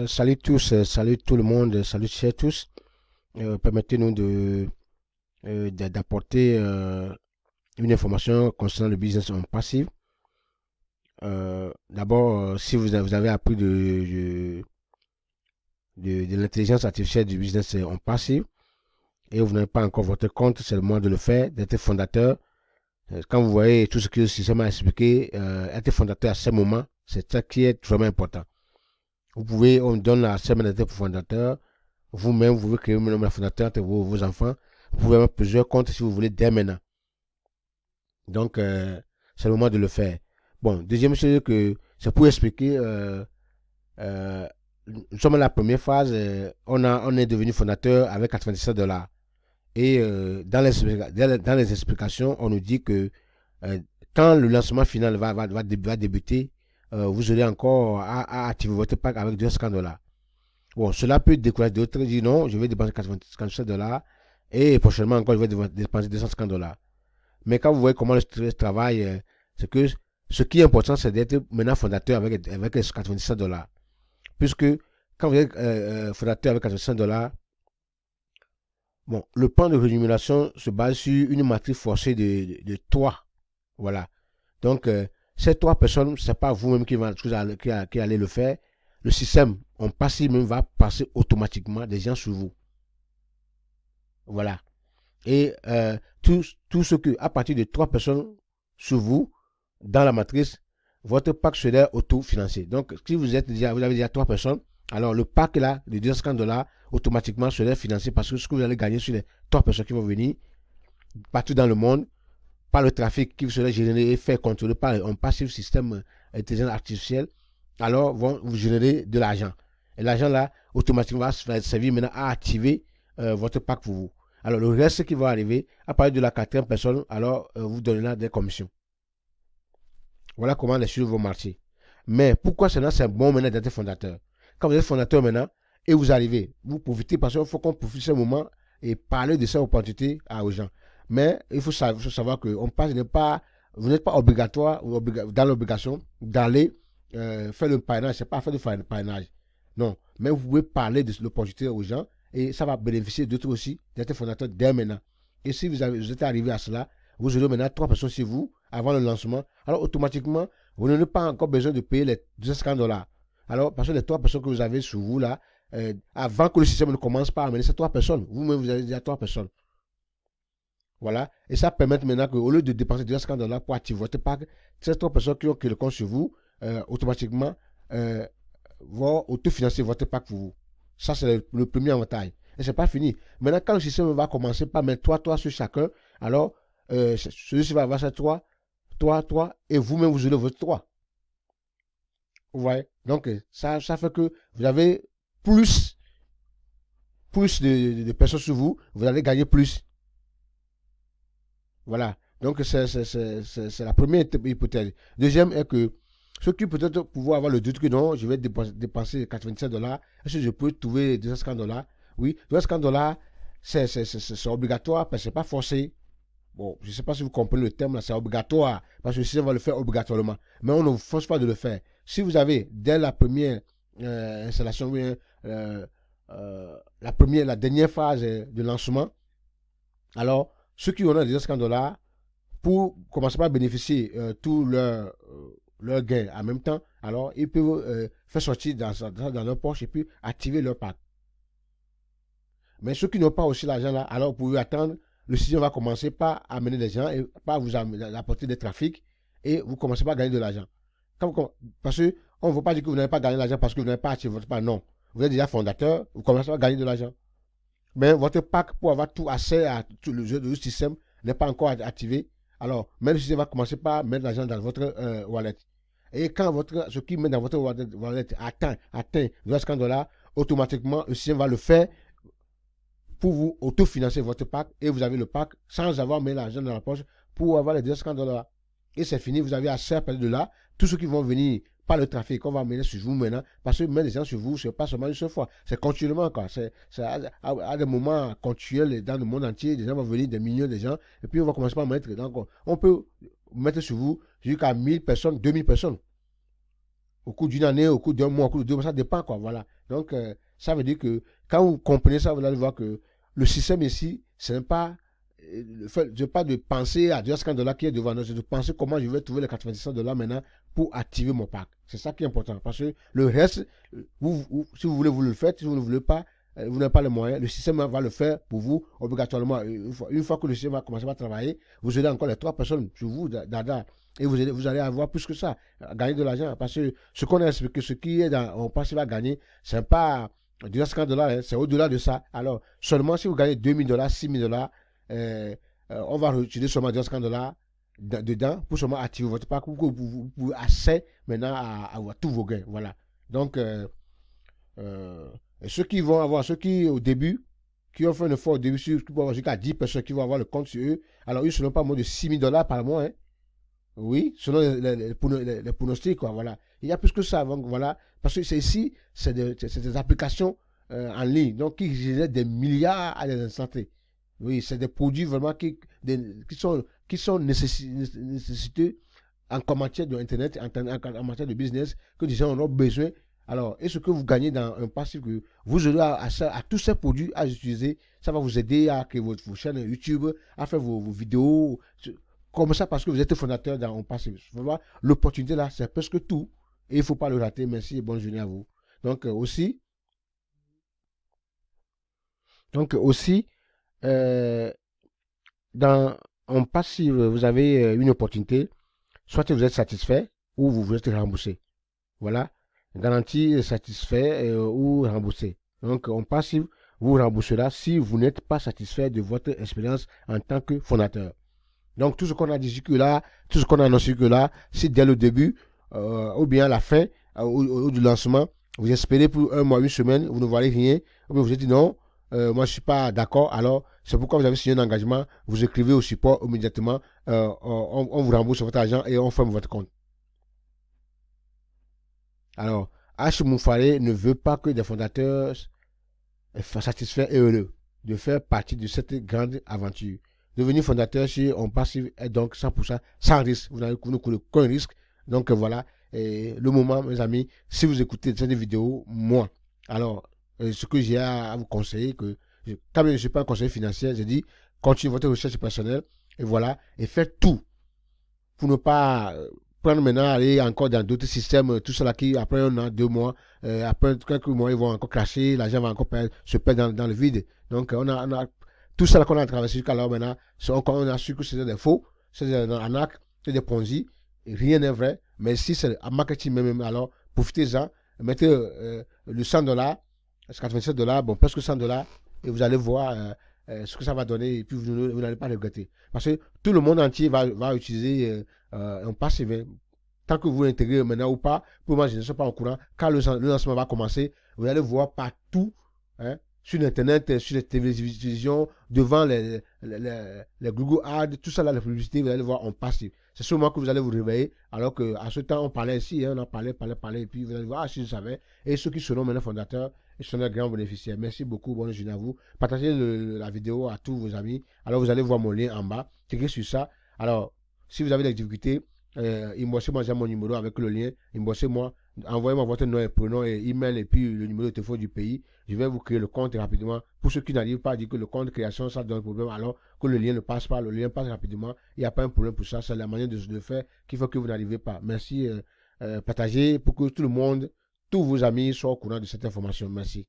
Salut tous, salut tout le monde, salut chers tous. Permettez-nous d'apporter une information concernant le business en passif. D'abord, si vous avez appris de l'intelligence artificielle du business en passif et vous n'avez pas encore votre compte, c'est le moment de le faire, d'être fondateur. Quand vous voyez tout ce que le système a expliqué, être fondateur à ce moment, c'est ça qui est vraiment important. On donne la semaine d'être fondateur. Vous-même, vous pouvez créer un fondateur entre vos enfants. Vous pouvez avoir plusieurs comptes si vous voulez dès maintenant. Donc, c'est le moment de le faire. Bon, deuxième chose que c'est pour expliquer, euh, nous sommes à la première phase. On est devenu fondateur avec 97 $. Et dans les explications, on nous dit que euh, quand le lancement final va débuter, vous aurez encore à activer votre pack avec 250 $. Bon, cela peut décourager d'autres. Dire non, je vais dépenser 57 $ et prochainement encore, je vais dépenser 250 $. Mais quand vous voyez comment le stress travaille, c'est que ce qui est important, c'est d'être maintenant fondateur avec les 97 $. Puisque quand vous êtes fondateur avec 97 $, bon, le plan de rémunération se base sur une matrice forcée de 3. Voilà. Donc, ces 3 personnes, ce n'est pas vous-même qui allez le faire. Le système en passif même va passer automatiquement des gens sur vous. Voilà. Et tout ce que, à partir de 3 personnes sur vous, dans la matrice, votre pack serait auto-financé. Donc, si vous avez déjà 3 personnes, alors le pack là, de 250 $, automatiquement serait financé parce que ce que vous allez gagner sur les 3 personnes qui vont venir partout dans le monde, par le trafic qui serait généré et fait contrôler par un passif système intelligence artificielle, alors vont vous générer de l'argent. Et l'argent là, automatiquement, va servir maintenant à activer votre pack pour vous. Alors le reste qui va arriver, à partir de la 4e personne, alors vous donnera des commissions. Voilà comment les choses vont marcher. Mais pourquoi c'est bon maintenant d'être fondateur? Quand vous êtes fondateur maintenant, et vous arrivez, vous profitez parce qu'il faut qu'on profite de ce moment et parler de cette opportunité aux gens. Mais il faut savoir que vous n'êtes pas obligatoire ou dans l'obligation d'aller faire le parrainage. Ce n'est pas faire du parrainage. Non. Mais vous pouvez parler de l'opportunité aux gens et ça va bénéficier d'autres aussi d'être fondateur dès maintenant. Et si vous êtes arrivé à cela, vous aurez maintenant 3 personnes chez vous avant le lancement. Alors automatiquement, vous n'avez pas encore besoin de payer les 250 $. Alors, parce que les 3 personnes que vous avez sur vous là, avant que le système ne commence par amener ces 3 personnes, vous-même vous avez déjà 3 personnes. Voilà. Et ça permet maintenant qu'au lieu de dépenser 250 $ pour activer votre pack, ces 3 personnes qui ont le compte sur vous, automatiquement, euh, vont autofinancer votre pack pour vous. Ça, c'est le premier avantage. Et c'est pas fini. Maintenant, quand le système va commencer par mettre 3 sur chacun, alors, celui-ci va avoir ses 3, et vous-même, vous aurez votre 3. Vous voyez? Donc, ça fait que vous avez plus, de personnes sur vous, vous allez gagner plus. Voilà. Donc, c'est la première hypothèse. Deuxième est que ceux qui peut-être pouvoir avoir le doute que non, je vais dépenser 97 $, est-ce que je peux trouver 250 $? Oui, 250 $, c'est obligatoire, parce que ce n'est pas forcé. Bon, je ne sais pas si vous comprenez le terme, là, c'est obligatoire, parce que le système va le faire obligatoirement. Mais on ne vous force pas de le faire. Si vous avez, dès la première installation, la dernière phase de lancement, alors, ceux qui ont déjà 50 $, pour commencer par bénéficier tout leur gain en même temps, alors ils peuvent faire sortir dans leur poche et puis activer leur pack. Mais ceux qui n'ont pas aussi l'argent là, alors vous pouvez attendre. Le système va commencer par amener des gens et par vous apporter des trafics et vous commencez par gagner de l'argent. Parce qu'on ne veut pas dire que vous n'avez pas gagné de l'argent parce que vous n'avez pas activé votre pack. Non. Vous êtes déjà fondateur, vous commencez à gagner de l'argent. Mais votre pack pour avoir tout accès à tout le système n'est pas encore activé. Alors, même le système va commencer par mettre l'argent dans votre wallet. Et quand ce qui met dans votre wallet atteint 250 $, automatiquement, le système va le faire pour vous autofinancer votre pack et vous avez le pack sans avoir mis l'argent dans la poche pour avoir les 250 $. Et c'est fini, vous avez assez à partir de là. Tous ceux qui vont venir par le trafic qu'on va mener sur vous maintenant, parce que mettre les gens sur vous, ce n'est pas seulement une seule fois, c'est continuellement. C'est à des moments continuels dans le monde entier, des gens vont venir, des millions de gens, et puis on va commencer par mettre. Donc, on peut mettre sur vous jusqu'à 1000 personnes, 2000 personnes. au cours d'une année, au cours d'un mois, au cours de 2 mois, ça dépend, quoi. Voilà. Donc, ça veut dire que quand vous comprenez ça, vous allez voir que le système ici, ce n'est pas le fait pas de penser à $250 qui est devant nous, c'est de penser comment je vais trouver les $97 maintenant pour activer mon pack. C'est ça qui est important. Parce que le reste, si vous voulez, vous le faites. Si vous ne voulez pas, vous n'avez pas les moyens. Le système va le faire pour vous obligatoirement. Une fois que le système va commencer à travailler, vous aurez encore les 3 personnes sur vous, dada. Et vous allez avoir plus que ça, gagner de l'argent. Parce que ce qu'on a expliqué, ce qui est dans, on pense qu'il va gagner, ce n'est pas $250, hein, c'est au-delà de ça. Alors, seulement si vous gagnez $2000, $6000, on va retirer seulement $250 dedans pour seulement activer votre pack pour que vous pouvez assez maintenant à avoir tous vos gains. Voilà. Donc, ceux qui vont avoir, ceux qui au début, qui ont fait un effort au début, qui vont avoir jusqu'à 10 personnes qui vont avoir le compte sur eux, alors ils ne seront pas moins de $6000 par mois. Hein. Oui, selon les pronostics, quoi, voilà. Il y a plus que ça, donc voilà. Parce que c'est ici, c'est des applications en ligne, donc qui génèrent des milliards à l'instant T. Oui, c'est des produits vraiment qui sont nécessités en matière d'Internet, en matière de business, que les gens en ont besoin. Alors, et ce que vous gagnez dans un passif, que vous aurez à tous ces produits à utiliser, ça va vous aider à créer vos chaînes YouTube, à faire vos vidéos, comme ça, parce que vous êtes fondateur dans un passif. L'opportunité là, c'est presque tout. Et il ne faut pas le rater. Merci et bonne journée à vous. Donc, aussi, dans un passif, vous avez une opportunité. Soit vous êtes satisfait ou vous êtes remboursé. Voilà. Garantie satisfait ou remboursé. Donc, en passif, vous rembourserez si vous n'êtes pas satisfait de votre expérience en tant que fondateur. Donc, tout ce qu'on a dit jusque-là, tout ce qu'on a annoncé jusque-là, si dès le début ou bien à la fin ou du lancement, vous espérez pour un mois, une semaine, vous ne voyez rien, ou bien vous dites non, moi je ne suis pas d'accord, alors c'est pourquoi vous avez signé un engagement, vous écrivez au support immédiatement, on vous rembourse votre argent et on ferme votre compte. Alors, H. Moufare ne veut pas que des fondateurs soient satisfaits et heureux de faire partie de cette grande aventure. Devenir fondateur chez On Passive est donc 100% sans risque. Vous n'avez aucun risque. Donc voilà, le moment, mes amis, si vous écoutez cette vidéo, moi, alors, ce que j'ai à vous conseiller, quand même je ne suis pas un conseiller financier, j'ai dit, continuez votre recherche personnelle, et voilà, et faites tout pour ne pas prendre maintenant, aller encore dans d'autres systèmes, tout cela qui, après un an, 2 mois, après quelques mois, ils vont encore cracher, l'argent va encore se perdre dans le vide. Donc, on a tout cela qu'on a traversé jusqu'alors maintenant, on a su que c'était des faux, c'est des arnaques, c'est des ponzi, et rien n'est vrai. Mais si c'est un marketing même, alors profitez-en, mettez le $100, $97, bon, presque $100, et vous allez voir ce que ça va donner, et puis vous n'allez pas regretter. Parce que tout le monde entier va utiliser un passive. Tant que vous l'intégrez maintenant ou pas, pour moi, je ne suis pas au courant. Quand le lancement va commencer, vous allez voir partout, hein, sur Internet, sur les télévisions, devant les Google Ads, tout ça, là, la publicité, vous allez voir en passive. C'est seulement que vous allez vous réveiller, alors qu'à ce temps, on parlait ici, hein, on a parlé, et puis vous allez voir, ah, si je savais. Et ceux qui seront maintenant fondateurs, ils seront des grands bénéficiaires. Merci beaucoup, bonne journée à vous. Partagez la vidéo à tous vos amis. Alors, vous allez voir mon lien en bas. Cliquez sur ça. Alors, si vous avez des difficultés, inboxez-moi, j'ai mon numéro avec le lien. Inboxez-moi, envoyez-moi votre nom et prénom et email et puis le numéro de téléphone du pays. Je vais vous créer le compte rapidement. Pour ceux qui n'arrivent pas à dire que le compte de création, ça donne problème, alors que le lien ne passe pas, le lien passe rapidement. Il n'y a pas un problème pour ça. C'est la manière de le faire qui fait que vous n'arrivez pas. Merci. Partagez pour que tout le monde, tous vos amis soient au courant de cette information. Merci.